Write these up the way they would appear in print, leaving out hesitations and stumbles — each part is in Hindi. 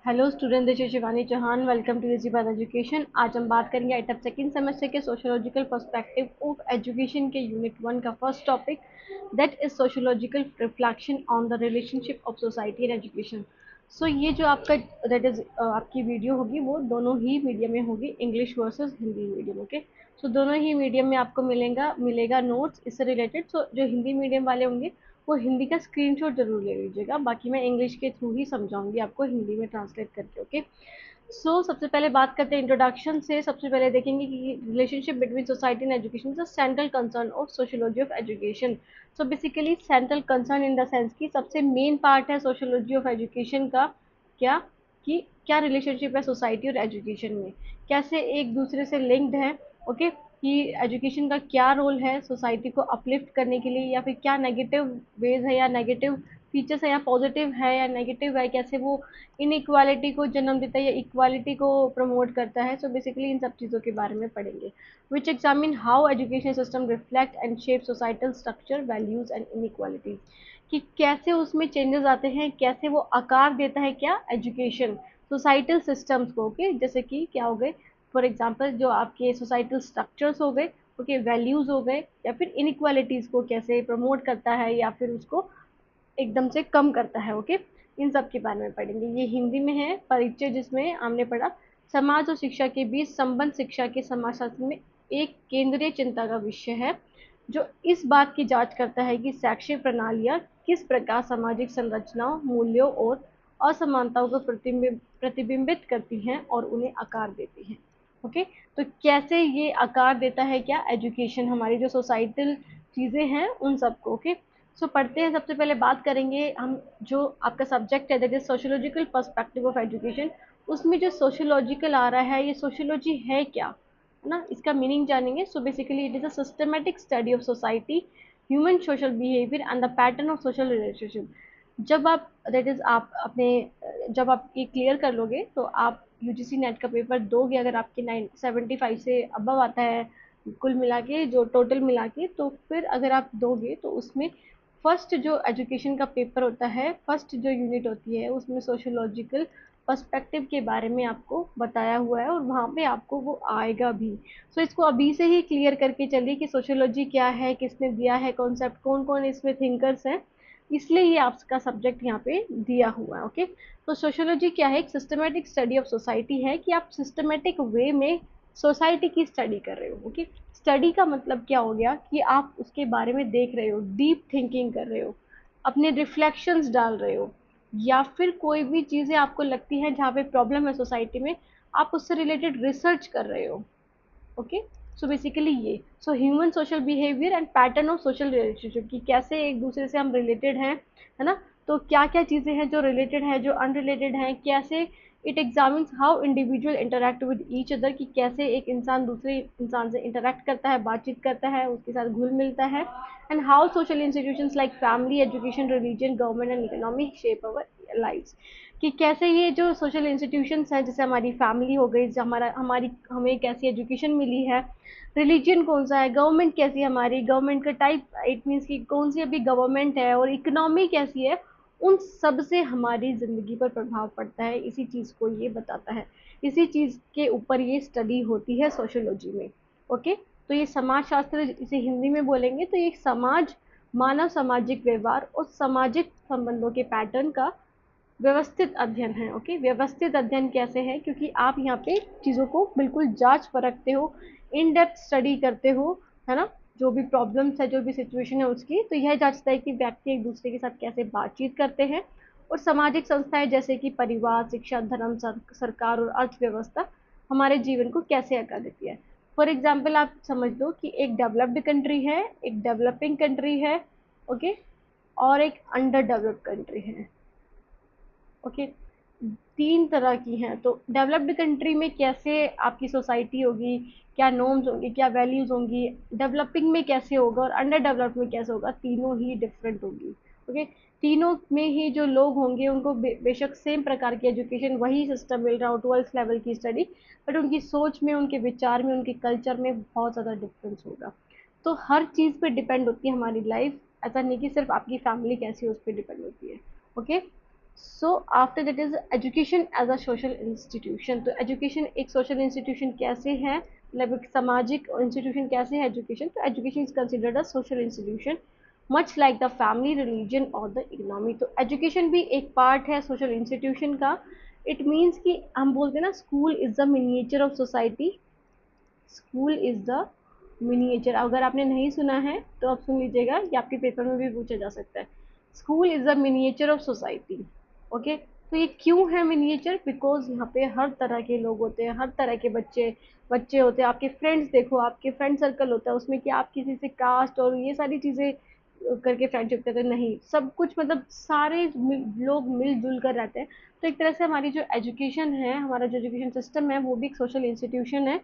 Hello student, this is Shivani Chauhan. Welcome to easy बात एजुकेशन। आज हम बात करेंगे एटअप सेकेंड सेमेस्टर के सोशियोलॉजिकल पर्सपेक्टिव ऑफ एजुकेशन के यूनिट 1 का first topic, that is sociological reflection on the relationship of society and education. So ये जो आपका दैट इज आपकी वीडियो होगी वो दोनों ही मीडियम में होगी, English versus Hindi medium. Okay, so दोनों ही मीडियम में आपको मिलेगा नोट्स इससे रिलेटेड। सो जो हिंदी मीडियम वाले होंगे वो हिंदी का स्क्रीनशॉट जरूर ले लीजिएगा, बाकी मैं इंग्लिश के थ्रू ही समझाऊंगी आपको हिंदी में ट्रांसलेट करके। ओके, सो सबसे पहले बात करते हैं इंट्रोडक्शन से। सबसे पहले देखेंगे कि relationship between society and education is a central concern of sociology of education. So basically central concern in the sense की सबसे मेन पार्ट है सोशियोलॉजी ऑफ एजुकेशन का। क्या कि क्या रिलेशनशिप है सोसाइटी और एजुकेशन में, कैसे एक दूसरे से लिंक्ड है। ओके, कि एजुकेशन का क्या रोल है सोसाइटी को अपलिफ्ट करने के लिए, या फिर क्या नेगेटिव वेज है या नेगेटिव फीचर्स है, या पॉजिटिव है या नेगेटिव है, कैसे वो इनइक्वालिटी को जन्म देता है या इक्वालिटी को प्रमोट करता है। सो बेसिकली इन सब चीज़ों के बारे में पढ़ेंगे। Which examine how education system reflect and shape societal structure, values and inequalities, कि कैसे उसमें चेंजेस आते हैं, कैसे वो आकार देता है क्या एजुकेशन सोसाइटल सिस्टम्स को। ओके, जैसे कि क्या हो गए, फॉर एग्जाम्पल जो आपके सोसाइटल स्ट्रक्चर्स हो गए, ओके, वैल्यूज हो गए, या फिर इनइक्वालिटीज को कैसे प्रमोट करता है या फिर उसको एकदम से कम करता है। ओके, इन सब के बारे में पढ़ेंगे। ये हिंदी में है परिचय, जिसमें हमने पढ़ा समाज और शिक्षा के बीच संबंध शिक्षा के समाजशास्त्र में एक केंद्रीय चिंता का विषय है, जो इस बात की जांच करता है कि शैक्षिक प्रणालियां किस प्रकार सामाजिक संरचनाओं, मूल्यों और असमानताओं को प्रतिबिंबित करती हैं और उन्हें आकार देती हैं। ओके, तो कैसे ये आकार देता है क्या एजुकेशन, हमारी जो सोसाइटल चीज़ें हैं उन सबको। ओके, सो पढ़ते हैं। सबसे पहले बात करेंगे हम, जो आपका सब्जेक्ट है that is sociological perspective of education, उसमें जो सोशियोलॉजिकल आ रहा है, ये सोशियोलॉजी है क्या, है ना, इसका मीनिंग जानेंगे। So basically it is a systematic study of society, human social behaviour and the pattern of social relationship. जब आप दैट इज आप अपने जब आप ये क्लियर कर लोगे तो आप यूजीसी नेट का पेपर दोगे, अगर आपके 975 से अबव आता है कुल मिला के, जो टोटल मिला के, तो फिर अगर आप दोगे तो उसमें फर्स्ट जो एजुकेशन का पेपर होता है, फर्स्ट जो यूनिट होती है, उसमें सोशियोलॉजिकल पर्सपेक्टिव के बारे में आपको बताया हुआ है और वहाँ पे आपको वो आएगा भी। सो इसको अभी से ही क्लियर करके चलिए कि सोशियोलॉजी क्या है, किसने दिया है कॉन्सेप्ट, कौन कौन इसमें थिंकर्स हैं, इसलिए ये आपका सब्जेक्ट यहाँ पे दिया हुआ है। ओके, तो सोशियोलॉजी क्या है, एक सिस्टमेटिक स्टडी ऑफ सोसाइटी है, कि आप सिस्टमेटिक वे में सोसाइटी की स्टडी कर रहे हो। ओके, स्टडी का मतलब क्या हो गया कि आप उसके बारे में देख रहे हो, डीप थिंकिंग कर रहे हो, अपने रिफ्लेक्शंस डाल रहे हो, या फिर कोई भी चीज़ें आपको लगती हैं जहाँ पे प्रॉब्लम है सोसाइटी में, आप उससे रिलेटेड रिसर्च कर रहे हो। ओके, सो बेसिकली ये so human social behaviour and pattern of social relationship, की कैसे एक दूसरे से हम रिलेटेड हैं, है ना, तो क्या क्या चीज़ें हैं जो रिलेटेड हैं, जो अनरिलेटेड हैं, कैसे it examines how individual interact with each other, कि कैसे एक इंसान दूसरे इंसान से इंटरेक्ट करता है, बातचीत करता है, उसके साथ घुल मिलता है, and how social institutions like family, education, religion, government and economy shape our lives, कि कैसे ये जो सोशल इंस्टीट्यूशंस हैं, जैसे हमारी फैमिली हो गई, जैसे हमारी हमें कैसी एजुकेशन मिली है, रिलीजन कौन सा है, गवर्नमेंट कैसी है, हमारी गवर्नमेंट का टाइप, इट मीन्स कि कौन सी अभी गवर्नमेंट है, और इकोनॉमी कैसी है, उन सब से हमारी ज़िंदगी पर प्रभाव पड़ता है। इसी चीज़ को ये बताता है, इसी चीज़ के ऊपर ये स्टडी होती है सोशियोलॉजी में। ओके, तो ये समाज शास्त्र, इसे हिंदी में बोलेंगे तो ये समाज, मानव सामाजिक व्यवहार और सामाजिक संबंधों के पैटर्न का व्यवस्थित अध्ययन है। ओके, व्यवस्थित अध्ययन कैसे है, क्योंकि आप यहाँ पे चीज़ों को बिल्कुल जांच परखते हो, इन डेप्थ स्टडी करते हो, है ना, जो भी प्रॉब्लम्स है, जो भी सिचुएशन है उसकी, तो यह जांचता है कि व्यक्ति एक दूसरे के साथ कैसे बातचीत करते हैं, और सामाजिक संस्थाएं जैसे कि परिवार, शिक्षा, धर्म, सरकार और अर्थव्यवस्था हमारे जीवन को कैसे आकार देती है। फॉर एग्जाम्पल आप समझ लो कि एक डेवलप्ड कंट्री है, एक डेवलपिंग कंट्री है, ओके, और एक अंडर डेवलप्ड कंट्री है। ओके, तीन तरह की हैं। तो डेवलप्ड कंट्री में कैसे आपकी सोसाइटी होगी, क्या नॉर्म्स होंगी, क्या वैल्यूज होंगी, डेवलपिंग में कैसे होगा और अंडर डेवलप्ड में कैसे होगा, तीनों ही डिफरेंट होगी। ओके, तीनों में ही जो लोग होंगे उनको बेशक सेम प्रकार की एजुकेशन, वही सिस्टम मिल रहा हो, 12th लेवल की स्टडी, बट उनकी सोच में, उनके विचार में, उनके कल्चर में बहुत ज़्यादा डिफरेंस होगा। तो हर चीज़ पे डिपेंड होती है हमारी लाइफ, ऐसा नहीं कि सिर्फ आपकी फैमिली कैसी है उस पर डिपेंड होती है। Okay, so after that is education as a social institution. तो एजुकेशन एक सोशल इंस्टीट्यूशन कैसे है, मतलब एक सामाजिक इंस्टीट्यूशन कैसे है एजुकेशन, तो education is considered a social institution much like the family, religion और द इकोनॉमी। तो एजुकेशन भी एक पार्ट है सोशल इंस्टीट्यूशन का। इट मीन्स कि हम बोलते हैं ना, school is the miniature of society. School is the miniature, अगर आपने नहीं सुना है तो आप सुन लीजिएगा, ये आपके पेपर में भी पूछा जा सकता है। School is the miniature of society. Okay, तो ये क्यों है मिनिएचर? बिकॉज यहाँ पे हर तरह के लोग होते हैं, हर तरह के बच्चे बच्चे होते हैं। आपके फ्रेंड्स देखो, आपके फ्रेंड सर्कल होता है उसमें, कि आप किसी से कास्ट और ये सारी चीज़ें करके फ्रेंडशिप करते हैं, नहीं, सब कुछ मतलब सारे लोग मिलजुल कर रहते हैं। तो एक तरह से हमारी जो एजुकेशन है, हमारा जो एजुकेशन सिस्टम है, वो भी एक सोशल इंस्टीट्यूशन है,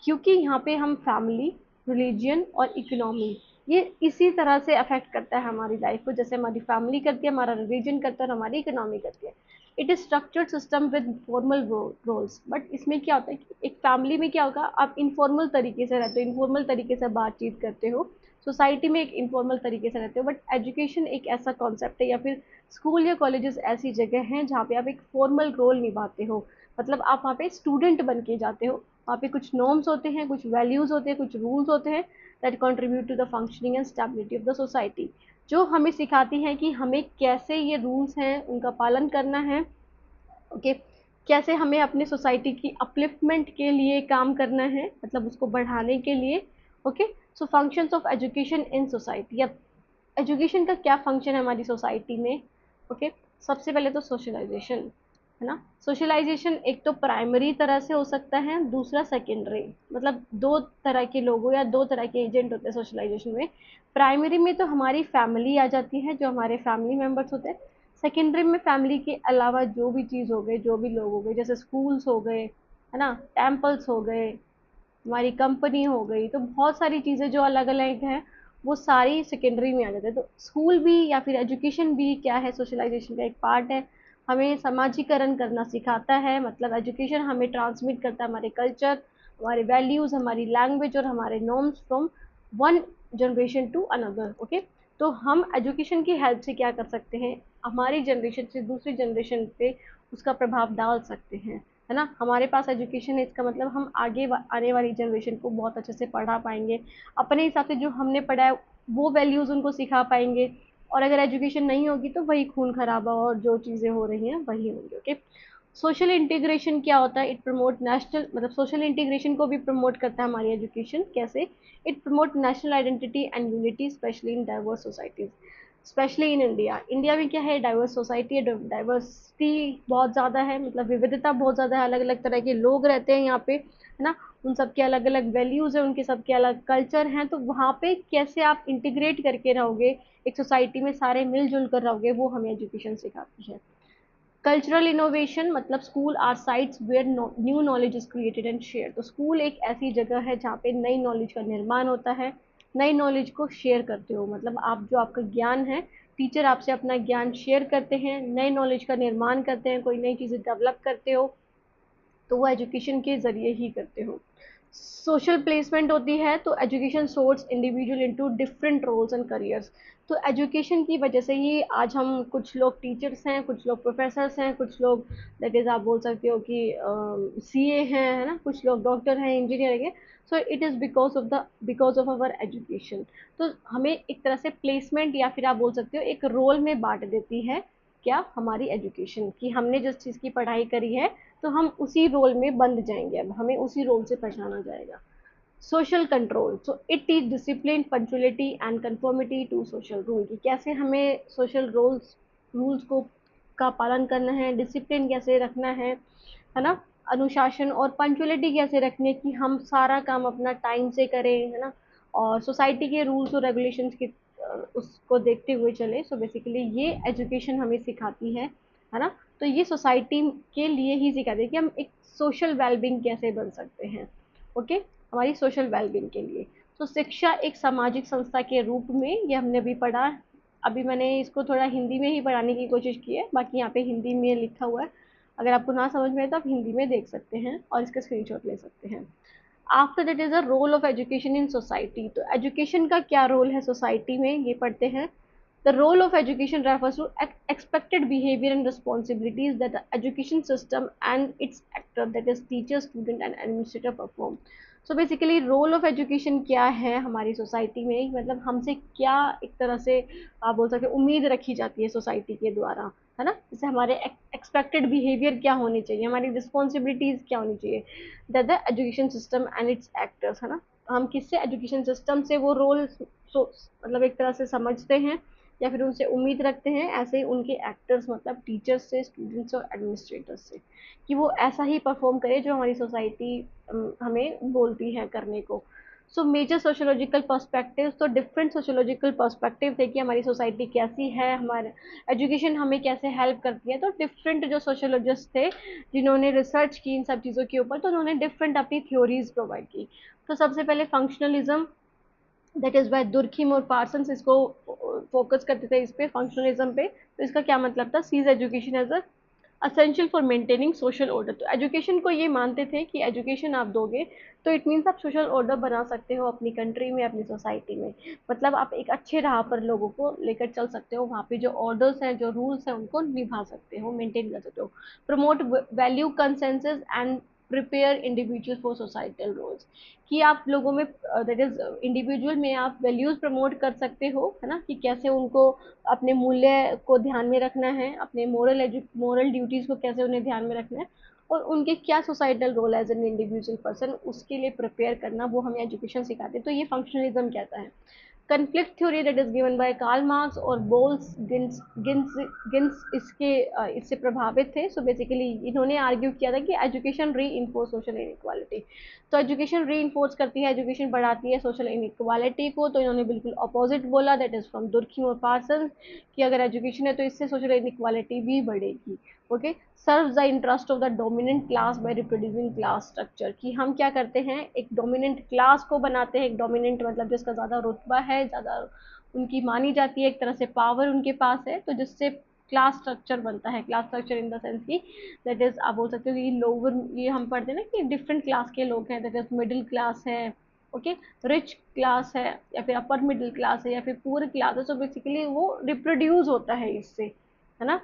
क्योंकि यहाँ पे हम फैमिली, रिलीजियन और इकोनॉमी, ये इसी तरह से अफेक्ट करता है हमारी लाइफ को, जैसे हमारी फैमिली करती है, हमारा रिलीजन करता है और हमारी इकोनॉमी करती है। It is structured system with formal roles. But इसमें क्या होता है कि एक फैमिली में क्या होगा, आप इनफॉर्मल तरीके से रहते हो, इनफॉर्मल तरीके से बातचीत करते हो। सोसाइटी में एक इनफॉर्मल तरीके से रहते हो। बट एजुकेशन एक ऐसा कॉन्सेप्ट है, या फिर स्कूल या कॉलेजेस ऐसी जगह हैं जहाँ पे आप एक फॉर्मल रोल निभाते हो। मतलब आप वहाँ पे स्टूडेंट बन के जाते हो। वहाँ पे कुछ नॉर्म्स होते हैं, कुछ वैल्यूज होते हैं, कुछ रूल्स होते हैं that contribute to the functioning and stability of the society, जो हमें सिखाती हैं कि हमें कैसे ये रूल्स हैं उनका पालन करना है। ओके, कैसे हमें अपने सोसाइटी की अपलिफ्टमेंट के लिए काम करना है, मतलब उसको बढ़ाने के लिए। Okay, so functions of education in society. अब एजुकेशन का क्या फंक्शन है हमारी सोसाइटी में? ओके, सबसे पहले तो सोशलाइजेशन, है ना। सोशलाइजेशन एक तो प्राइमरी तरह से हो सकता है, दूसरा सेकेंडरी, मतलब दो तरह के लोगों या दो तरह के एजेंट होते हैं सोशलाइजेशन में। प्राइमरी में तो हमारी फैमिली आ जाती है, जो हमारे फैमिली मेम्बर्स होते हैं। सेकेंडरी में फैमिली के अलावा जो भी चीज़ हो गए, जो भी लोग हो गए, जैसे स्कूल्स हो गए, है ना, टेम्पल्स हो गए, हमारी कंपनी हो गई, तो बहुत सारी चीज़ें जो अलग अलग हैं, वो सारी सेकेंडरी में आ जाते हैं। तो स्कूल भी या फिर एजुकेशन भी क्या है, सोशलाइजेशन का एक पार्ट है। हमें समाजीकरण करना सिखाता है, मतलब एजुकेशन हमें ट्रांसमिट करता है हमारे कल्चर, हमारे वैल्यूज़, हमारी लैंग्वेज और हमारे norms from one generation to another. Okay, तो हम एजुकेशन की हेल्प से क्या कर सकते हैं, हमारी जनरेशन से दूसरी जनरेशन पे उसका प्रभाव डाल सकते हैं, है ना। हमारे पास एजुकेशन है, इसका मतलब हम आगे आने वाली जनरेशन को बहुत अच्छे से पढ़ा पाएंगे, अपने हिसाब से जो हमने पढ़ा है वो वैल्यूज़ उनको सिखा पाएंगे। और अगर एजुकेशन नहीं होगी तो वही खून खराबा और जो चीज़ें हो रही हैं वही होंगी। ओके, सोशल इंटीग्रेशन क्या होता है? इट प्रमोट नेशनल, मतलब सोशल इंटीग्रेशन को भी प्रमोट करता है हमारी एजुकेशन। कैसे? It promote national identity and unity, specially in diverse societies, specially in India. India में क्या है, डाइवर्स सोसाइटी है, डाइवर्सिटी बहुत ज़्यादा है, मतलब विविधता बहुत ज़्यादा है, अलग अलग तरह के लोग रहते हैं यहाँ पे, है ना। उन सबके अलग अलग वैल्यूज़ हैं, उनके सबके अलग कल्चर हैं। तो वहाँ पे कैसे आप इंटीग्रेट करके रहोगे, एक सोसाइटी में सारे मिलजुल कर रहोगे, वो हमें एजुकेशन सिखाती है। कल्चरल इनोवेशन, मतलब school are sites where new knowledge is created and share. तो स्कूल एक ऐसी जगह है जहाँ पे नई नॉलेज का निर्माण होता है, नई नॉलेज को शेयर करते हो, मतलब आप जो आपका ज्ञान है, टीचर आपसे अपना ज्ञान शेयर करते हैं, नई नॉलेज का निर्माण करते हैं, कोई नई चीज़ें डेवलप करते हो, तो वो एजुकेशन के ज़रिए ही करते हो। सोशल प्लेसमेंट होती है, तो education source individual into different roles and careers. तो एजुकेशन की वजह से ही आज हम, कुछ लोग टीचर्स हैं, कुछ लोग प्रोफेसर्स हैं, कुछ लोग दैट इज़ आप बोल सकते हो कि सीए हैं, है ना, कुछ लोग डॉक्टर हैं, इंजीनियर हैं। So it is because of our education. तो हमें एक तरह से प्लेसमेंट या फिर आप बोल सकते हो एक रोल में बांट देती है, क्या, हमारी एजुकेशन, कि हमने जिस चीज़ की पढ़ाई करी है तो हम उसी रोल में बंध जाएंगे, अब हमें उसी रोल से पहचाना जाएगा। Social control, so it teach discipline, punctuality and conformity to social rule, कि कैसे हमें सोशल रूल्स को का पालन करना है, डिसिप्लिन कैसे रखना है ना, अनुशासन और पंक्चुअलिटी कैसे रखने की, हम सारा काम अपना टाइम से करें, है ना, और सोसाइटी के रूल्स और रेगुलेशंस की उसको देखते हुए चले। सो बेसिकली ये एजुकेशन हमें सिखाती है ना। तो ये सोसाइटी के लिए ही सिखाती है कि हम एक सोशल वेलबींग कैसे बन सकते हैं। ओके, हमारी सोशल वेलबींग के लिए। तो शिक्षा एक सामाजिक संस्था के रूप में, ये हमने अभी पढ़ा। अभी मैंने इसको थोड़ा हिंदी में ही पढ़ाने की कोशिश की है, बाकी यहाँ पे हिंदी में लिखा हुआ है। अगर आपको ना समझ में आए तो आप हिंदी में देख सकते हैं और इसका स्क्रीनशॉट ले सकते हैं। After that is a role of education in society. तो एजुकेशन का क्या रोल है सोसाइटी में, ये पढ़ते हैं। The role of education refers to expected behavior and responsibilities that the education system and its actor, that is teacher, student and administrator perform. So basically role of education क्या है हमारी सोसाइटी में, मतलब हमसे क्या एक तरह से आप बोल सकते हैं उम्मीद रखी जाती है सोसाइटी के द्वारा, है ना, जैसे हमारे एक्सपेक्टेड बिहेवियर क्या होनी चाहिए, हमारी रिस्पॉन्सिबिलिटीज क्या होनी चाहिए, that the education system and it's actors, है ना, हम किससे एजुकेशन सिस्टम से वो रोल मतलब एक तरह से समझते हैं या फिर उनसे उम्मीद रखते हैं, ऐसे ही उनके एक्टर्स मतलब टीचर्स से, स्टूडेंट्स और एडमिनिस्ट्रेटर्स से, कि वो ऐसा ही परफॉर्म करे जो हमारी सोसाइटी हमें बोलती है करने को. सो मेजर सोशोलॉजिकल पर्सपेक्टिव, तो डिफरेंट सोशोलॉजिकल पर्सपेक्टिव थे कि हमारी सोसाइटी कैसी है, हमारे एजुकेशन हमें कैसे हेल्प करती है. तो डिफरेंट जो सोशोलॉजिस्ट थे जिन्होंने रिसर्च की इन सब चीज़ों के ऊपर, तो उन्होंने डिफरेंट अपनी थ्योरीज प्रोवाइड की. तो सबसे पहले functionalism, that is by Durkheim और पार्सन्स, इसको फोकस करते थे इस पे, फंक्शनलिज्म पे. तो इसका क्या मतलब था, sees education as a essential for maintaining social order. तो एजुकेशन को ये मानते थे कि एजुकेशन आप दोगे तो इट मीन्स आप सोशल ऑर्डर बना सकते हो अपनी कंट्री में, अपनी सोसाइटी में, मतलब आप एक अच्छे राह पर लोगों को लेकर चल सकते हो, वहाँ पे जो ऑर्डर्स हैं, जो रूल्स हैं, उनको निभा सकते हो, मेंटेन कर सकते हो. Promote value consensus and prepare individual for societal roles, कि आप लोगों में दैट इज इंडिविजुअल में आप वैल्यूज प्रमोट कर सकते हो, है ना, कि कैसे उनको अपने मूल्य को ध्यान में रखना है, अपने मोरल ड्यूटीज को कैसे उन्हें ध्यान में रखना है, और उनके क्या societal role as an individual person, उसके लिए प्रिपेयर करना, वो हमें एजुकेशन सिखाते हैं. तो ये फंक्शनलिज्म कहता है. Conflict theory, that is given by Karl Marx और बोल्स गिन्स गिन्स गिन्स इससे प्रभावित थे. सो बेसिकली इन्होंने आर्ग्यू किया था कि एजुकेशन री इन्फोर्स सोशल इनइक्वालिटी. तो एजुकेशन री इन्फोर्स करती है, एजुकेशन बढ़ाती है सोशल इनइक्वालिटी को. तो इन्होंने बिल्कुल अपोजिट बोला, दैट इज फ्रॉम दुर्खिम और पार्सन, कि अगर एजुकेशन है तो इससे सोशल इनइक्वालिटी भी बढ़ेगी. Okay, serve the interest of the dominant class by reproducing class structure, कि हम क्या करते हैं, एक डोमिनेंट क्लास को बनाते हैं, एक डोमिनेंट मतलब जिसका ज़्यादा रुतबा है, ज़्यादा उनकी मानी जाती है, एक तरह से पावर उनके पास है, तो जिससे क्लास स्ट्रक्चर बनता है. Class structure in the sense की दैट इज आप बोल सकते हो कि लोअर, ये हम पढ़ते हैं ना कि डिफरेंट क्लास के लोग हैं, दैट इज मिडिल क्लास है, ओके, रिच क्लास है, या फिर अपर मिडिल क्लास है, या फिर पुअर क्लास है. सो बेसिकली वो रिप्रोड्यूस होता है इससे, है ना.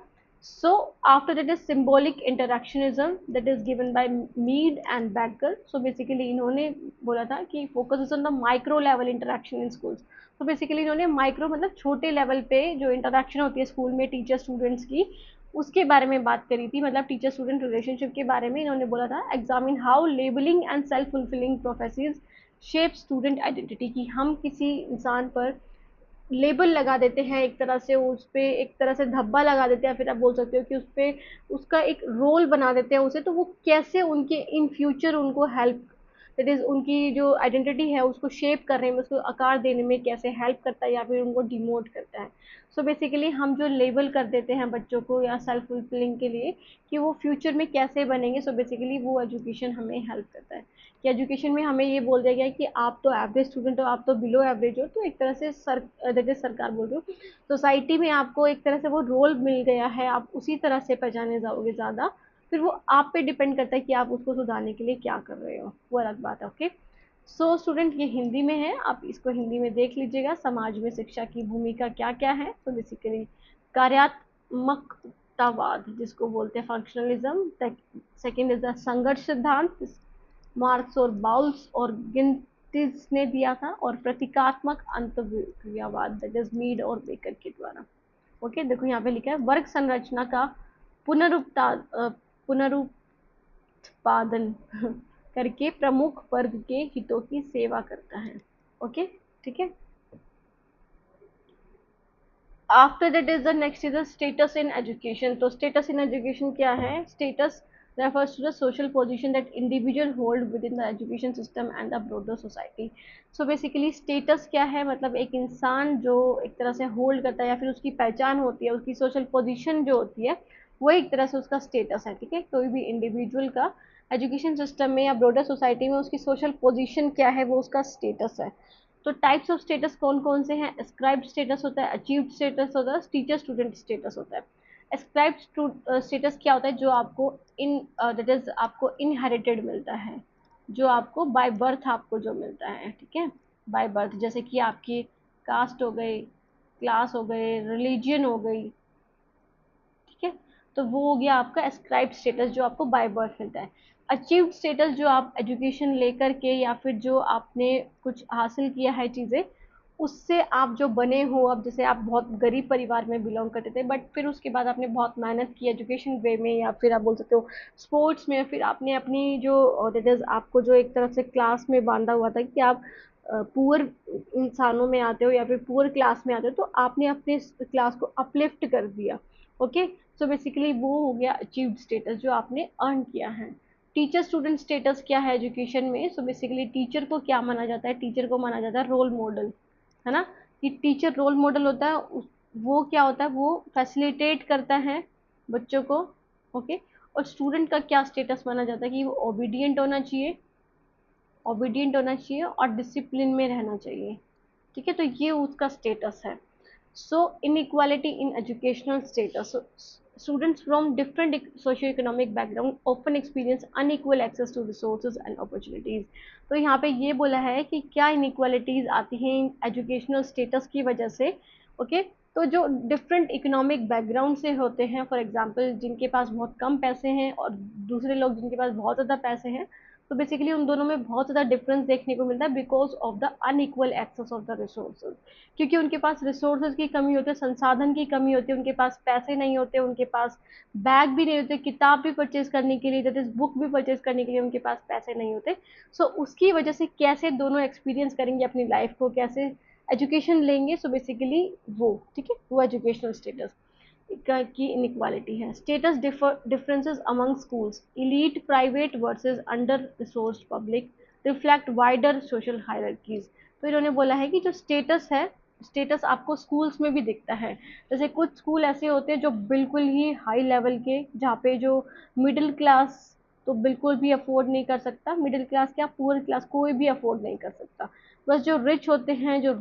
So after that is symbolic interactionism, that is given by Mead and Becker. So basically इन्होंने बोला था कि focuses on the micro level interaction in schools. तो बेसिकली इन्होंने माइक्रो मतलब छोटे लेवल पे जो इंटरेक्शन होती है स्कूल में टीचर स्टूडेंट्स की, उसके बारे में बात करी थी, मतलब टीचर स्टूडेंट रिलेशनशिप के बारे में इन्होंने बोला था. Examine how labelling and self fulfilling prophecies shape student identity, की हम किसी इंसान पर लेबल लगा देते हैं, एक तरह से उस पे एक तरह से धब्बा लगा देते हैं, फिर आप बोल सकते हो कि उस पे उसका एक रोल बना देते हैं उसे, तो वो कैसे उनके इन फ्यूचर उनको हेल्प, दैट इज उनकी जो आइडेंटिटी है उसको शेप करने में, उसको आकार देने में कैसे हेल्प करता है या फिर उनको डिमोट करता है. सो बेसिकली हम जो लेबल कर देते हैं बच्चों को या सेल्फ फुलफिलिंग के लिए कि वो फ्यूचर में कैसे बनेंगे, सो बेसिकली वो एजुकेशन हमें हेल्प करता है. कि एजुकेशन में हमें ये बोल दिया गया है कि आप तो एवरेज स्टूडेंट हो, आप तो बिलो एवरेज हो, तो एक तरह से सरकार बोल रही हो, सोसाइटी में आपको एक तरह से वो रोल मिल गया है, आप उसी तरह से पहचाने जाओगे ज़्यादा. फिर वो आप पे डिपेंड करता है कि आप उसको सुधारने के लिए क्या कर रहे हो, वो अलग बात है. ओके, सो स्टूडेंट ये हिंदी में है, आप इसको हिंदी में देख लीजिएगा. समाज में शिक्षा की भूमिका क्या क्या है, तो बेसिकली कार्यात्मकतावाद जिसको बोलते हैं फंक्शनलिज्म, सेकेंड इज द संघर्ष सिद्धांत, मार्क्स और बाउल्स और गिंटिस ने दिया था, और प्रतीकात्मक अंतःक्रियावाद, दैट इज मीड और बेकर के द्वारा. ओके, देखो यहाँ पे लिखा है वर्ग संरचना का पुनरुत्पादन करके प्रमुख वर्ग के हितों की सेवा करता है. ओके, ठीक है. After that is the next is the status in education. तो स्टेटस इन एजुकेशन क्या है, status refers to the social position that individual hold within the education system and the broader society. So basically status क्या है, मतलब एक इंसान जो एक तरह से होल्ड करता है या फिर उसकी पहचान होती है, उसकी सोशल पोजीशन जो होती है, वो एक तरह से उसका स्टेटस है. ठीक है, कोई भी इंडिविजुअल का एजुकेशन सिस्टम में या ब्रॉडर सोसाइटी में उसकी सोशल पोजीशन क्या है, वो उसका स्टेटस है. तो टाइप्स ऑफ स्टेटस कौन कौन से हैं, एस्क्राइब्ड स्टेटस होता है, अचीव्ड स्टेटस होता है, टीचर स्टूडेंट स्टेटस होता है. एस्क्राइब्ड स्टेटस क्या होता है, जो आपको इन दैट इज आपको इनहेरिटेड मिलता है, जो आपको बाय बर्थ आपको जो मिलता है. ठीक है, बाय बर्थ, जैसे कि आपकी कास्ट हो गई, क्लास हो गए, रिलीजियन हो गई, ठीक है। तो वो हो गया आपका एस्क्राइब्ड स्टेटस जो आपको बाय बर्थ मिलता है। अचीव्ड स्टेटस जो आप एजुकेशन लेकर के या फिर जो आपने कुछ हासिल किया है चीज़ें, उससे आप जो बने हो, अब जैसे आप बहुत गरीब परिवार में बिलोंग करते थे बट फिर उसके बाद आपने बहुत मेहनत की एजुकेशन वे में, या फिर आप बोल सकते हो स्पोर्ट्स में, फिर आपने अपनी जो दैट इज आपको जो एक तरफ से क्लास में बांधा हुआ था कि आप पुअर इंसानों में आते हो या फिर पुअर क्लास में आते हो, तो आपने अपने क्लास को अपलिफ्ट कर दिया। ओके, सो बेसिकली वो हो गया अचीव्ड स्टेटस जो आपने अर्न किया है। टीचर स्टूडेंट स्टेटस क्या है एजुकेशन में? सो बेसिकली टीचर को क्या माना जाता है? टीचर को माना जाता है रोल मॉडल, है ना। कि टीचर रोल मॉडल होता है, वो क्या होता है, वो फैसिलिटेट करता है बच्चों को। ओके, और स्टूडेंट का क्या स्टेटस माना जाता है कि वो ओबीडियंट होना चाहिए, ओबीडियंट होना चाहिए और डिसिप्लिन में रहना चाहिए, ठीक है। तो ये उसका स्टेटस है। So inequality in educational status, students from different socio-economic background often experience unequal access to resources and opportunities। तो यहाँ पे ये बोला है कि क्या inequalities आती हैं एजुकेशनल स्टेटस की वजह से। ओके, तो जो डिफरेंट इकोनॉमिक बैकग्राउंड से होते हैं, फॉर एग्जांपल जिनके पास बहुत कम पैसे हैं और दूसरे लोग जिनके पास बहुत ज़्यादा पैसे हैं, तो बेसिकली उन दोनों में बहुत ज़्यादा डिफरेंस देखने को मिलता है because of the unequal access of the resources. क्योंकि उनके पास रिसोर्सेज की कमी होती है, संसाधन की कमी होती है, उनके पास पैसे नहीं होते, उनके पास बैग भी नहीं होते, किताब भी परचेज करने के लिए, दैट इज बुक भी परचेज करने के लिए उनके पास पैसे नहीं होते। सो उसकी वजह से कैसे दोनों एक्सपीरियंस करेंगे अपनी लाइफ को, कैसे एजुकेशन लेंगे, सो बेसिकली वो, ठीक है, वो एजुकेशनल स्टेटस की इनइक्वालिटी है। Status differences among schools, elite private versus under resource public reflect wider social hierarchies. तो इन्होंने बोला है कि जो स्टेटस है, स्टेटस आपको स्कूल्स में भी दिखता है। जैसे कुछ स्कूल ऐसे होते हैं जो बिल्कुल ही हाई लेवल के, जहाँ पे जो मिडिल क्लास तो बिल्कुल भी अफोर्ड नहीं कर सकता, मिडिल क्लास क्या पुअर क्लास कोई भी अफोर्ड नहीं कर सकता। बस जो रिच होते हैं, जो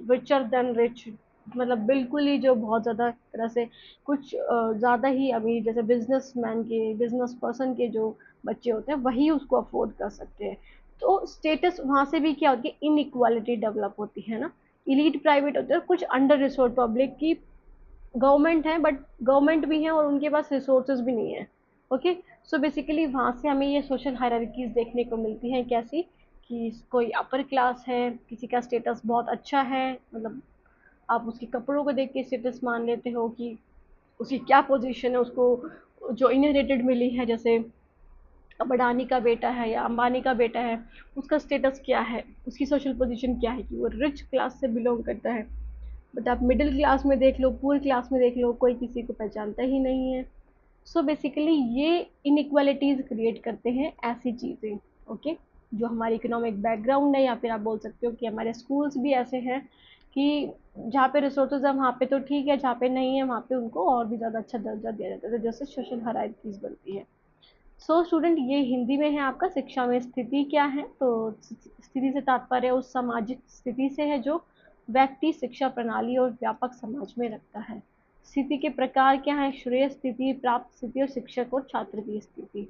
रिचर देन रिच, मतलब बिल्कुल ही जो बहुत ज़्यादा तरह से कुछ ज़्यादा ही अमीर, जैसे बिजनेसमैन के, बिजनेस पर्सन के जो बच्चे होते हैं वही उसको अफोर्ड कर सकते हैं। तो स्टेटस वहाँ से भी क्या होती है, इनइक्वालिटी डेवलप होती है ना। इलीट प्राइवेट होते हैं, कुछ अंडर रिसोर्स पब्लिक की गवर्नमेंट है बट गवर्नमेंट भी है और उनके पास रिसोर्सेज भी नहीं है। ओके, सो बेसिकली वहाँ से हमें ये सोशल हायरार्कीज देखने को मिलती हैं। कैसी? कि कोई अपर क्लास है, किसी का स्टेटस बहुत अच्छा है, मतलब आप उसके कपड़ों को देख के स्टेटस मान लेते हो कि उसकी क्या पोजीशन है, उसको जो इनहेरिटेड मिली है, जैसे अब अडानी का बेटा है या अंबानी का बेटा है, उसका स्टेटस क्या है, उसकी सोशल पोजीशन क्या है, कि वो रिच क्लास से बिलोंग करता है। बट आप मिडिल क्लास में देख लो, पुअर क्लास में देख लो, कोई किसी को पहचानता ही नहीं है। सो बेसिकली ये इनइक्वालिटीज क्रिएट करते हैं ऐसी चीज़ें। ओके, जो हमारी इकोनॉमिक बैकग्राउंड है, या फिर आप बोल सकते हो कि हमारे स्कूल्स भी ऐसे हैं कि जहाँ पे रिसोर्सेज है वहाँ पे तो ठीक है, जहाँ पे नहीं है वहाँ पे उनको और भी ज़्यादा अच्छा दर्जा दिया जाता है, तो जैसे सोशल हायरार्कीज बनती है। सो स्टूडेंट, ये हिंदी में है आपका शिक्षा में स्थिति क्या है। तो स्थिति से तात्पर्य उस सामाजिक स्थिति से है जो व्यक्ति शिक्षा प्रणाली और व्यापक समाज में रखता है। स्थिति के प्रकार क्या है? श्रेय स्थिति, प्राप्त स्थिति और शिक्षक और छात्र की स्थिति।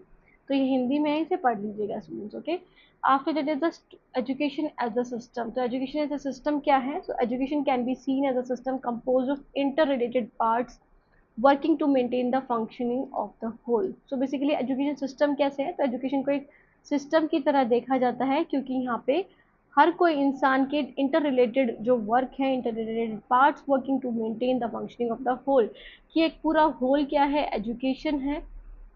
तो ये हिंदी में है, इसे पढ़ लीजिएगा students. Okay, after that is the education as a system. तो एजुकेशन एज अ सिस्टम क्या है? So education can be seen as a system compose of interrelated parts working to maintain the functioning of the whole. So basically education system कैसे है? तो एजुकेशन को एक सिस्टम की तरह देखा जाता है, क्योंकि यहाँ पे हर कोई इंसान के इंटर रिलेटेड जो वर्क है, interrelated parts working to maintain the functioning of the whole, कि एक पूरा होल क्या है? एजुकेशन है।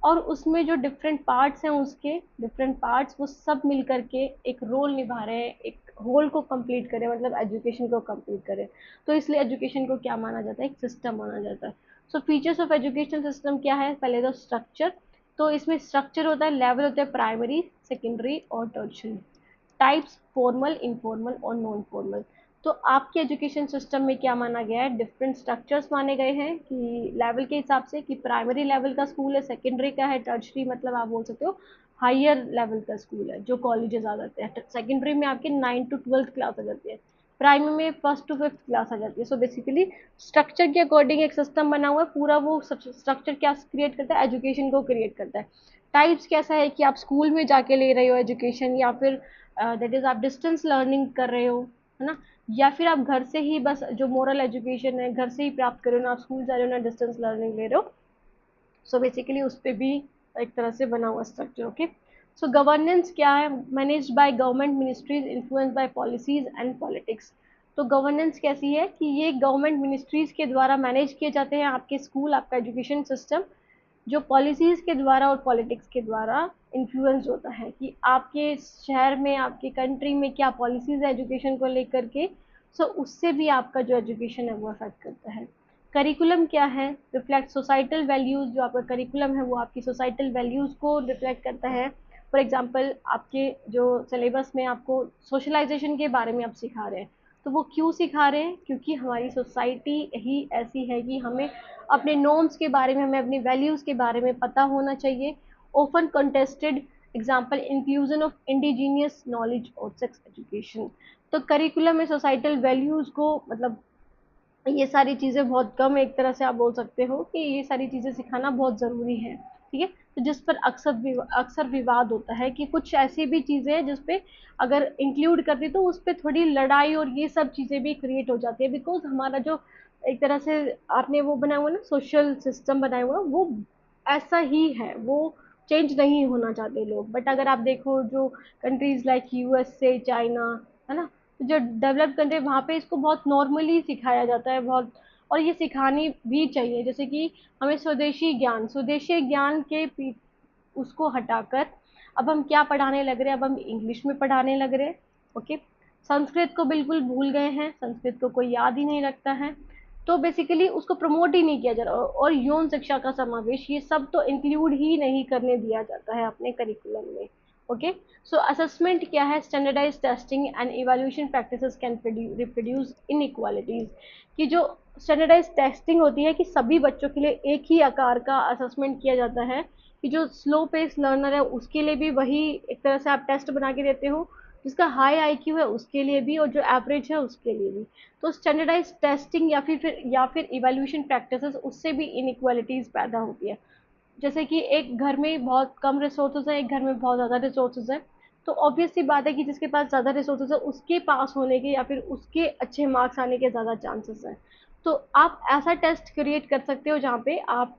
और उसमें जो डिफरेंट पार्ट्स हैं, उसके डिफरेंट पार्ट्स वो सब मिल करके एक रोल निभा रहे हैं, एक होल को कंप्लीट करें, मतलब एजुकेशन को कंप्लीट करें। तो इसलिए एजुकेशन को क्या माना जाता है? एक सिस्टम माना जाता है। सो फीचर्स ऑफ एजुकेशन सिस्टम क्या है? पहले तो स्ट्रक्चर। तो इसमें स्ट्रक्चर होता है, लेवल होता है प्राइमरी, सेकेंडरी और टर्शियरी। टाइप्स फॉर्मल, इनफॉर्मल और नॉन फॉर्मल। तो आपके एजुकेशन सिस्टम में क्या माना गया है? डिफरेंट स्ट्रक्चर्स माने गए हैं कि लेवल के हिसाब से, कि प्राइमरी लेवल का स्कूल है, सेकेंडरी का है, टर्शरी मतलब आप बोल सकते हो हायर लेवल का स्कूल है, जो कॉलेजेस आ जाते हैं। सेकेंडरी में आपके 9 to 12 क्लास आ जाती है, प्राइमरी में 1st to 5th क्लास आ जाती है। सो बेसिकली स्ट्रक्चर के अकॉर्डिंग एक सिस्टम बना हुआ है पूरा। वो स्ट्रक्चर क्या क्रिएट करता है? एजुकेशन को क्रिएट करता है। टाइप्स कैसा है कि आप स्कूल में जाके ले रहे हो एजुकेशन, या फिर दैट इज आप डिस्टेंस लर्निंग कर रहे हो, है ना। या फिर आप घर से ही बस जो मोरल एजुकेशन है घर से ही प्राप्त कर रहे हो, ना आप स्कूल जा रहे हो ना डिस्टेंस लर्निंग ले रहे हो। सो बेसिकली उस पे भी एक तरह से बना हुआ स्ट्रक्चर। ओके, सो गवर्नेंस क्या है? Managed by government ministries, influence by policies and politics. तो गवर्नेंस कैसी है कि ये गवर्नमेंट मिनिस्ट्रीज के द्वारा मैनेज किए जाते हैं आपके स्कूल, आपका एजुकेशन सिस्टम, जो पॉलिसीज के द्वारा और पॉलिटिक्स के द्वारा इन्फ्लुएंस होता है कि आपके शहर में, आपके कंट्री में क्या पॉलिसीज है एजुकेशन को लेकर के। सो उससे भी आपका जो एजुकेशन है वो अफेक्ट करता है। करिकुलम क्या है? Reflect societal values. जो आपका करिकुलम है वो आपकी सोसाइटल वैल्यूज को रिफ्लेक्ट करता है। फॉर एग्जाम्पल आपके जो सिलेबस में आपको सोशलाइजेशन के बारे में आप सिखा रहे हैं, तो वो क्यों सिखा रहे हैं? क्योंकि हमारी सोसाइटी ही ऐसी है कि हमें अपने नॉर्म्स के बारे में, हमें अपनी वैल्यूज के बारे में पता होना चाहिए। Open contested example, inclusion of indigenous knowledge और सेक्स एजुकेशन। तो करिकुलम में सोसाइटल वैल्यूज को मतलब ये सारी चीज़ें बहुत कम, एक तरह से आप बोल सकते हो कि ये सारी चीज़ें सिखाना बहुत ज़रूरी है। ठीक है, तो जिस पर अक्सर विवाद होता है कि कुछ ऐसी भी चीज़ें हैं जिस पे अगर इंक्लूड कर दी तो उस पर थोड़ी लड़ाई और ये सब चीज़ें भी क्रिएट हो जाती है, बिकॉज हमारा जो एक तरह से आपने वो बनाया हुआ ना सोशल सिस्टम बनाया हुआ वो ऐसा ही है, वो चेंज नहीं होना चाहते लोग। बट अगर आप देखो जो कंट्रीज लाइक यूएसए, चाइना, है ना, जो डेवलप्ड कंट्री वहाँ पे इसको बहुत नॉर्मली सिखाया जाता है बहुत, और ये सिखानी भी चाहिए। जैसे कि हमें स्वदेशी ज्ञान के उसको हटाकर अब हम क्या पढ़ाने लग रहे हैं? अब हम इंग्लिश में पढ़ाने लग रहे हैं। ओके, संस्कृत को बिल्कुल भूल गए हैं, संस्कृत को कोई याद ही नहीं रखता है। तो बेसिकली उसको प्रमोट ही नहीं किया जा रहा, और यौन शिक्षा का समावेश, ये सब तो इंक्लूड ही नहीं करने दिया जाता है अपने करिकुलम में। ओके, सो असेसमेंट क्या है? Standardize testing and evaluation practices can reproduce inequalities. कि जो स्टैंडर्डाइज टेस्टिंग होती है कि सभी बच्चों के लिए एक ही आकार का असेसमेंट किया जाता है, कि जो स्लो पेस लर्नर है उसके लिए भी वही एक तरह से आप टेस्ट बना के देते हो, जिसका हाई आईक्यू है उसके लिए भी, और जो एवरेज है उसके लिए भी। तो स्टैंडर्डाइज टेस्टिंग या फिर इवैल्यूएशन प्रैक्टिसेस, उससे भी इनइक्वालिटीज पैदा होती है। जैसे कि एक घर में बहुत कम रिसोर्सेज है, एक घर में बहुत ज़्यादा रिसोर्सेज है, तो ऑब्वियस सी बात है कि जिसके पास ज़्यादा रिसोर्सेज है उसके पास होने के या फिर उसके अच्छे मार्क्स आने के ज़्यादा चांसेस हैं। तो आप ऐसा टेस्ट क्रिएट कर सकते हो जहाँ पे आप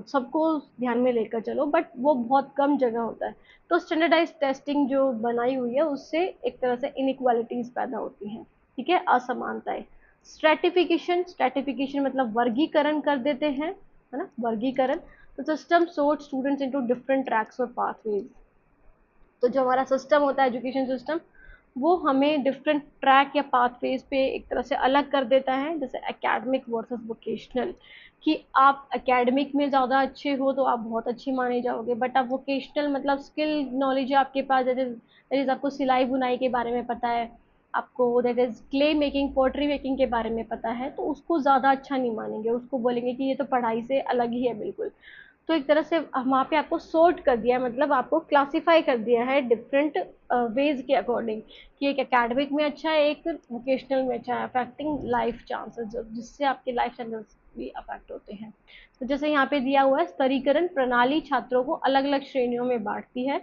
सबको ध्यान में लेकर चलो, बट वो बहुत कम जगह होता है। तो स्टैंडर्डाइज टेस्टिंग जो बनाई हुई है उससे एक तरह से इनइक्वालिटीज पैदा होती हैं। ठीक है, असमानताएं। स्ट्रेटिफिकेशन मतलब वर्गीकरण कर देते हैं, है ना, वर्गीकरण। तो system sort students into different tracks और पाथवेज। तो जो हमारा सिस्टम होता है एजुकेशन सिस्टम, वो हमें डिफरेंट ट्रैक या पाथवेज पे एक तरह से अलग कर देता है। जैसे एकेडमिक वर्सेस वोकेशनल, कि आप एकेडमिक में ज़्यादा अच्छे हो तो आप बहुत अच्छे माने जाओगे, बट आप वोकेशनल मतलब स्किल नॉलेज है आपके पास, दैट इज आपको सिलाई बुनाई के बारे में पता है, आपको that is clay making, pottery making के बारे में पता है, तो उसको ज़्यादा अच्छा नहीं मानेंगे, उसको बोलेंगे कि ये तो पढ़ाई से अलग ही है बिल्कुल। तो एक तरह से वहाँ पे आपको सॉर्ट कर दिया, मतलब आपको क्लासिफाई कर दिया है डिफरेंट वेज के अकॉर्डिंग, कि एक एकेडमिक में अच्छा है, एक वोकेशनल में अच्छा है, अफेक्टिंग लाइफ चांसेस, जिससे आपके लाइफ चांसेस भी अफेक्ट होते हैं। तो जैसे यहाँ पे दिया हुआ है, स्तरीकरण प्रणाली छात्रों को अलग अलग श्रेणियों में बांटती है।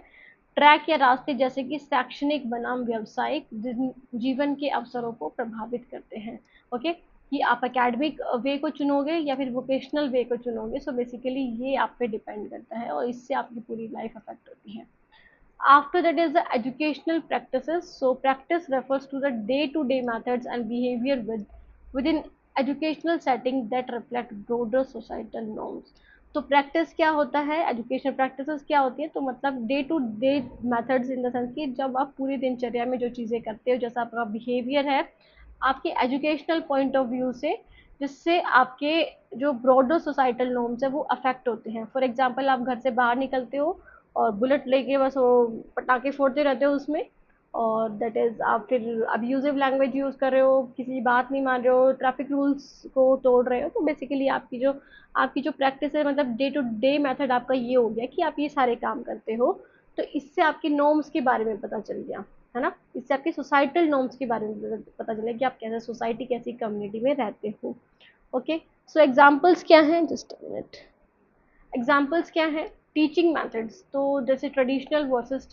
ट्रैक या रास्ते जैसे कि शैक्षणिक बनाम व्यावसायिक जीवन के अवसरों को प्रभावित करते हैं। ओके, कि आप एकेडमिक वे को चुनोगे या फिर वोकेशनल वे को चुनोगे। सो बेसिकली ये आप पे डिपेंड करता है और इससे आपकी पूरी लाइफ अफेक्ट होती है। After that is the educational practices. So practice refers to the day-to-day methods and behavior within educational setting that reflect broader societal norms. तो प्रैक्टिस क्या होता है, एजुकेशनल प्रैक्टिसेस क्या होती है? तो मतलब day to day methods in the sense कि जब आप पूरी दिनचर्या में जो चीज़ें करते हो, जैसा आपका बिहेवियर है आपके एजुकेशनल पॉइंट ऑफ व्यू से, जिससे आपके जो ब्रॉडर सोसाइटल नॉर्म्स है वो अफेक्ट होते हैं। फॉर एग्जांपल आप घर से बाहर निकलते हो और बुलेट लेके बस वो पटाखे फोड़ते रहते हो उसमें, और दैट इज आप फिर अब्यूजिव लैंग्वेज यूज कर रहे हो, किसी बात नहीं मान रहे हो, ट्रैफिक रूल्स को तोड़ रहे हो, तो बेसिकली आपकी जो प्रैक्टिस है, मतलब डे टू डे मेथड आपका ये हो गया कि आप ये सारे काम करते हो। तो इससे आपके नॉर्म्स के बारे में पता चल गया, है ना, इससे आपके सोसाइटल नॉर्म्स के बारे में पता चला कि आप कैसे सोसाइटी, कैसी कम्युनिटी में रहते हो। ओके, सो एग्जाम्पल्स क्या हैं? Just a minute. एग्जाम्पल्स क्या हैं? टीचिंग मेथड्स, तो जैसे traditional versus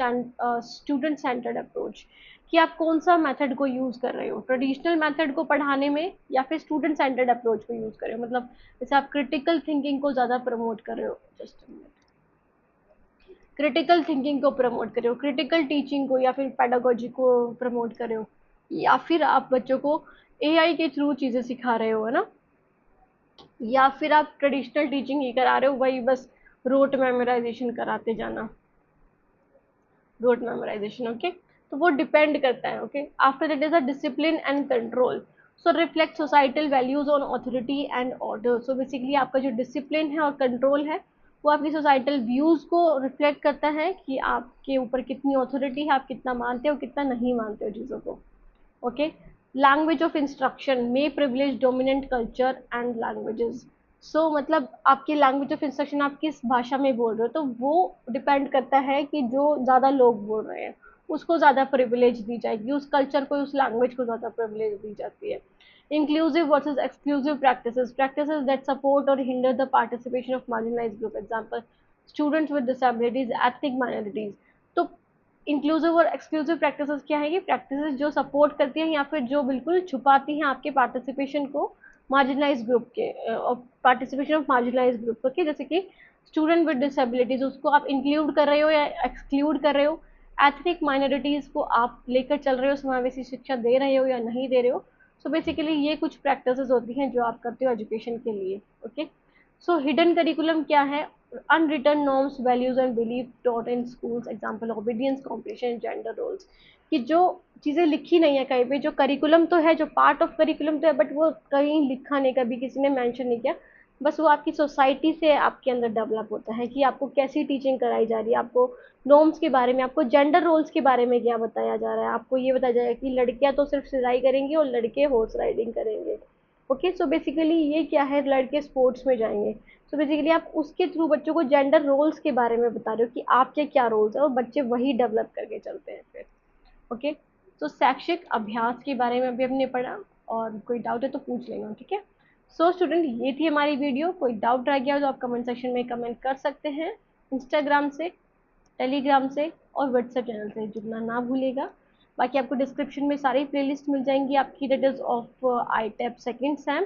student centred approach, कि आप कौन सा मेथड को यूज़ कर रहे हो, ट्रेडिशनल मेथड को पढ़ाने में या फिर स्टूडेंट सेंटर्ड अप्रोच को यूज़ कर रहे हो। मतलब जैसे आप क्रिटिकल थिंकिंग को ज़्यादा प्रमोट कर रहे हो, जस्ट क्रिटिकल थिंकिंग को प्रमोट कर रहे हो, क्रिटिकल टीचिंग को या फिर पेडागोजी को प्रमोट कर रहे हो, या फिर आप बच्चों को एआई के थ्रू चीज़ें सिखा रहे हो, है ना, या फिर आप ट्रेडिशनल टीचिंग ही करा रहे हो, वही बस रोट मेमोराइजेशन कराते जाना, रोट मेमोराइजेशन। ओके, तो वो डिपेंड करता है। Okay, after that is a discipline and control, so reflect societal values on authority and order. So basically आपका जो डिसिप्लिन है और कंट्रोल है वो आपकी सोसाइटल व्यूज को रिफ्लेक्ट करता है कि आपके ऊपर कितनी ऑथोरिटी है, आप कितना मानते हो कितना नहीं मानते हो चीज़ों को। Okay, language of instruction may privilege dominant culture and languages. So मतलब आपकी लैंग्वेज ऑफ इंस्ट्रक्शन आप किस भाषा में बोल रहे हो, तो वो डिपेंड करता है कि जो ज़्यादा लोग बोल रहे हैं उसको ज़्यादा प्रिविलेज दी जाएगी, उस कल्चर को, उस लैंग्वेज को ज़्यादा प्रिविलेज दी जाती है। Inclusive versus exclusive practices, practices that support और hinder the participation of marginalised group, example students with disabilities, ethnic minorities. तो इंक्लूसिव और एक्सक्लूसिव प्रैक्टिसेस क्या है, कि प्रैक्टिसेस जो सपोर्ट करती हैं या फिर जो बिल्कुल छुपाती हैं आपके पार्टिसिपेशन को मार्जिनलाइज ग्रुप के, पार्टिसिपेशन ऑफ मार्जिनलाइज ग्रुप के, जैसे कि स्टूडेंट विद डिसेबिलिटीज उसको आप इंक्लूड कर रहे हो या एक्सक्लूड कर रहे हो, एथनिक माइनॉरिटीज को आप लेकर चल रहे हो, समावेशी शिक्षा दे रहे हो या नहीं दे रहे हो। सो बेसिकली ये कुछ प्रैक्टिसेस होती हैं जो आप करते हो एजुकेशन के लिए। ओके, सो हिडन करिकुलम क्या है, unwritten norms, values and belief taught in schools, example obedience, competition, gender roles। कि जो चीज़ें लिखी नहीं है कहीं पे, जो करिकुलम तो है, जो पार्ट ऑफ करिकुलम तो है, बट वो कहीं लिखा नहीं, कभी किसी ने मेंशन नहीं किया, बस वो आपकी सोसाइटी से आपके अंदर डेवलप होता है कि आपको कैसी टीचिंग कराई जा रही है, आपको नॉर्म्स के बारे में, आपको जेंडर रोल्स के बारे में क्या बताया जा रहा है, आपको ये बताया जाएगा कि लड़कियां तो सिर्फ सिलाई करेंगी और लड़के हॉर्स राइडिंग करेंगे। ओके, सो बेसिकली ये क्या है, लड़के स्पोर्ट्स में जाएंगे। सो बेसिकली आप उसके थ्रू बच्चों को जेंडर रोल्स के बारे में बता रहे हो कि आपके क्या रोल्स है, और बच्चे वही डेवलप करके चलते हैं फिर। ओके, तो शैक्षिक अभ्यास के बारे में भी हमने पढ़ा, और कोई डाउट है तो पूछ लेना, ठीक है। सो स्टूडेंट, ये थी हमारी वीडियो। कोई डाउट रह गया तो आप कमेंट सेक्शन में कमेंट कर सकते हैं, इंस्टाग्राम से, टेलीग्राम से और व्हाट्सएप चैनल से जुड़ना ना भूलिएगा। बाकी आपको डिस्क्रिप्शन में सारी प्लेलिस्ट मिल जाएंगी आपकी, that is of I tape second Sam.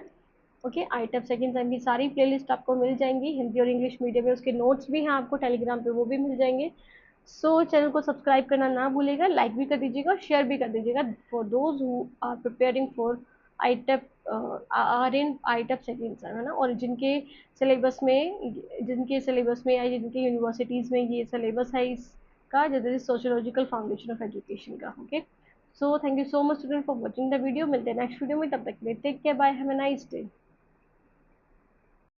Okay, I tape second same की सारी प्लेलिस्ट आपको मिल जाएंगी, हिंदी और इंग्लिश मीडियम में, उसके नोट्स भी हैं आपको टेलीग्राम पे, वो भी मिल जाएंगे। सो चैनल को सब्सक्राइब करना ना भूलेगा, लाइक भी कर दीजिएगा, शेयर भी कर दीजिएगा, for those who are preparing for ITEP, are in ITEP second sem, है ना, और जिनके सिलेबस में या जिनके यूनिवर्सिटीज़ में ये सिलेबस है इसका, जैसे सोशियोलॉजिकल फाउंडेशन ऑफ एजुकेशन का। Okay, so thank you so much student for watching the video. मिलते हैं नेक्स्ट वीडियो में, तब तक के लिए take care, bye, have a nice day.